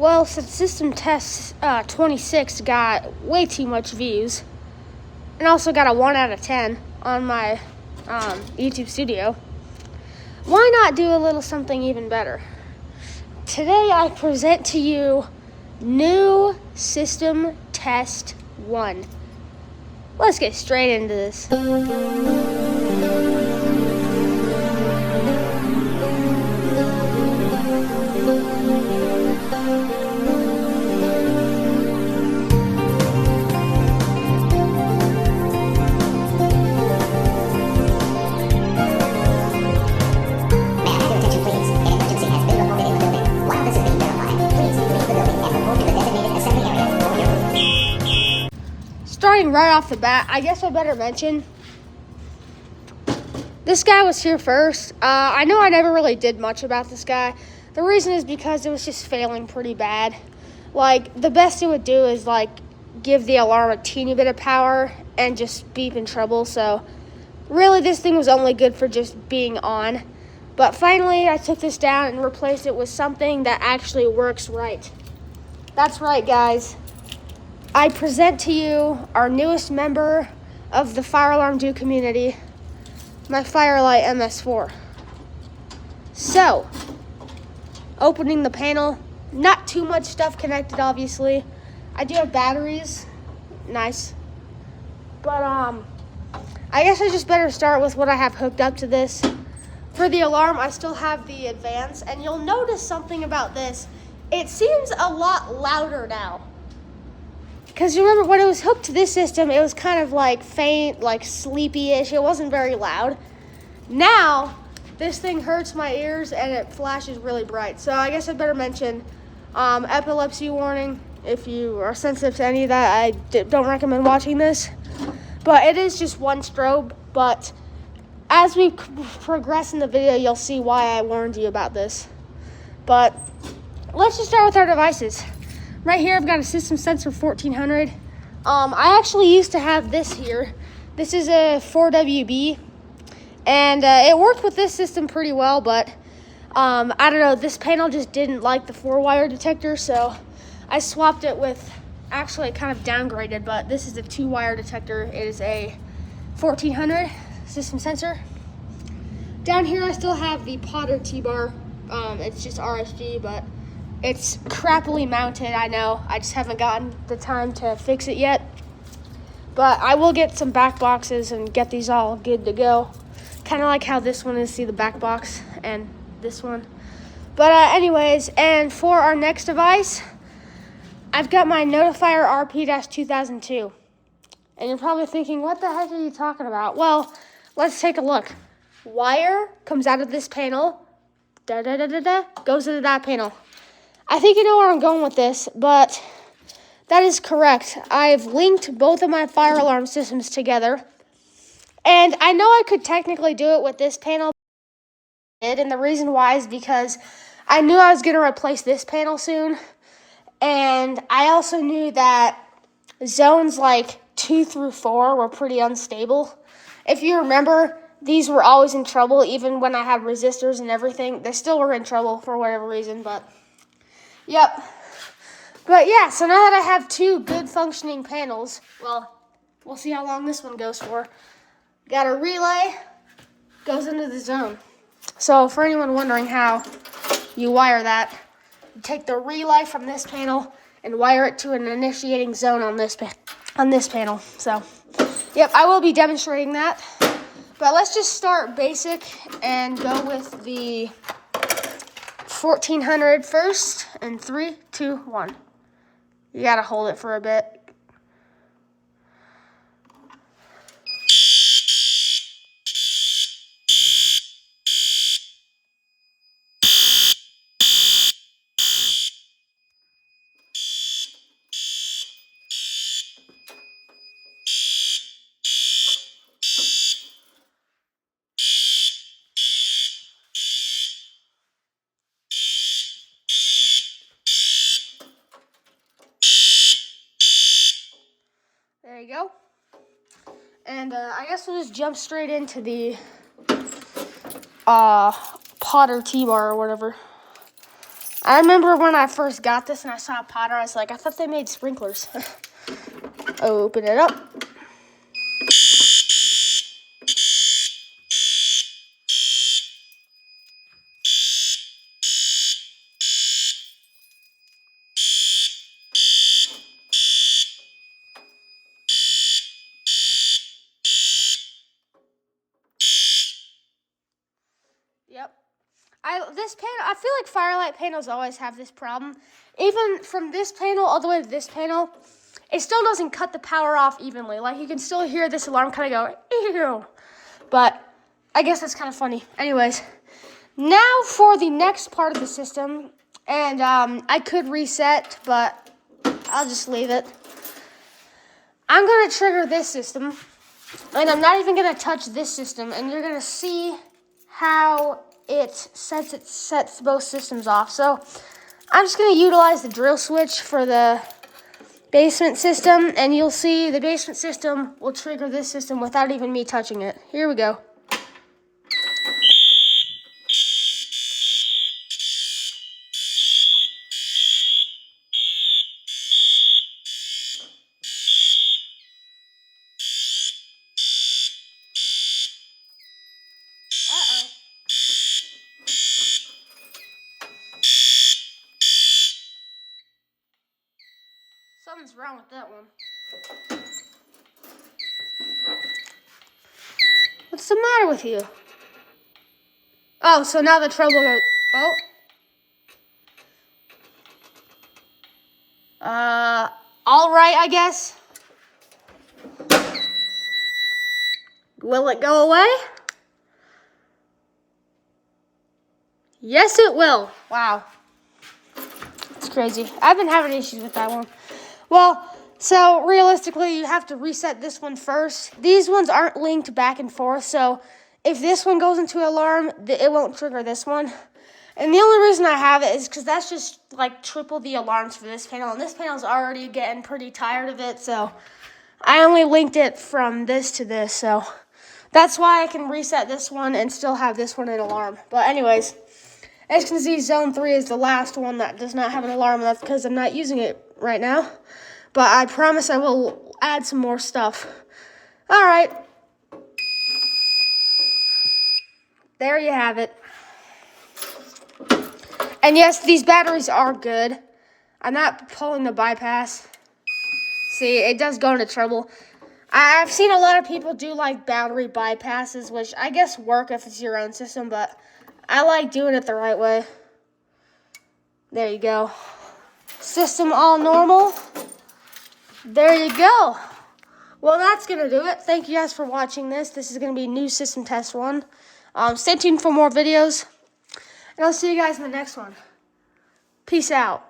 Well, since System Test 26 got way too much views, and also got a 1 out of 10 on my YouTube studio, why not do a little something even better? Today I present to you new System Test 1. Let's get straight into this. Starting right off the bat, I guess I better mention, this guy was here first. I know I never really did much about this guy. The reason is because it was just failing pretty bad. Like, the best it would do is, give the alarm a teeny bit of power and just beep in trouble. So, really, this thing was only good for just being on. But finally, I took this down and replaced it with something that actually works right. That's right, guys. I present to you our newest member of the Fire Alarm Do community, my Firelight MS4. So, opening the panel, not too much stuff connected, obviously. I do have batteries, nice. But I guess I just better start with what I have hooked up to this. For the alarm, I still have the Advance, and you'll notice something about this. It seems a lot louder now. Because you remember, when it was hooked to this system, it was kind of faint, sleepy-ish. It wasn't very loud. Now, this thing hurts my ears and it flashes really bright. So I guess I better mention epilepsy warning. If you are sensitive to any of that, I don't recommend watching this. But it is just one strobe. But as we progress in the video, you'll see why I warned you about this. But let's just start with our devices. Right here, I've got a System Sensor 1400. I actually used to have this here. This is a 4WB, and it worked with this system pretty well, but I don't know, this panel just didn't like the 4-wire detector, so I swapped it with, actually it kind of downgraded, but this is a 2-wire detector. It is a 1400 System Sensor. Down here, I still have the Potter T-Bar. It's just RSG, but it's crappily mounted, I know. I just haven't gotten the time to fix it yet. But I will get some back boxes and get these all good to go. Kind of like how this one is, see the back box and this one. But anyways, and for our next device, I've got my Notifier RP-2002. And you're probably thinking, what the heck are you talking about? Well, let's take a look. Wire comes out of this panel, goes into that panel. I think you know where I'm going with this, but that is correct. I've linked both of my fire alarm systems together, and I know I could technically do it with this panel, and the reason why is because I knew I was going to replace this panel soon, and I also knew that zones 2 through 4 were pretty unstable. If you remember, these were always in trouble, even when I had resistors and everything. They still were in trouble for whatever reason, but yep. But yeah, so now that I have 2 good functioning panels, well, we'll see how long this one goes for. Got a relay, goes into the zone. So for anyone wondering how you wire that, you take the relay from this panel and wire it to an initiating zone on this panel. So, yep, I will be demonstrating that. But let's just start basic and go with the 1400 first, and 3, 2, 1. You gotta hold it for a bit. There you go. And I guess we'll just jump straight into the Potter T-Bar or whatever. I remember when I first got this and I saw a Potter, I was like, I thought they made sprinklers. Open it up. Yep. This panel, I feel like Firelight panels always have this problem. Even from this panel all the way to this panel, it still doesn't cut the power off evenly. Like, you can still hear this alarm kind of go, ew. But I guess that's kind of funny. Anyways, now for the next part of the system. And I could reset, but I'll just leave it. I'm going to trigger this system. And I'm not even going to touch this system. And you're going to see how it sets both systems off. So I'm just going to utilize the drill switch for the basement system, and you'll see the basement system will trigger this system without even me touching it. Here we go. Uh-oh. Something's wrong with that one. What's the matter with you? Oh, so now the trouble goes... Oh. All right, I guess. Will it go away? Yes, it will. Wow. It's crazy. I've been having issues with that one. Well, so realistically, you have to reset this one first. These ones aren't linked back and forth, so if this one goes into alarm, it won't trigger this one. And the only reason I have it is because that's just like triple the alarms for this panel, and this panel's already getting pretty tired of it, so I only linked it from this to this, so that's why I can reset this one and still have this one in alarm. But anyways, as you can see, Zone 3 is the last one that does not have an alarm, and that's because I'm not using it right now. But I promise I will add some more stuff. All right. There you have it. And yes, these batteries are good. I'm not pulling the bypass. See, it does go into trouble. I've seen a lot of people do like battery bypasses, which I guess work if it's your own system, but I like doing it the right way. There you go. System all normal. There you go. Well, that's going to do it. Thank you guys for watching this. This is going to be new system test 1. Stay tuned for more videos. And I'll see you guys in the next one. Peace out.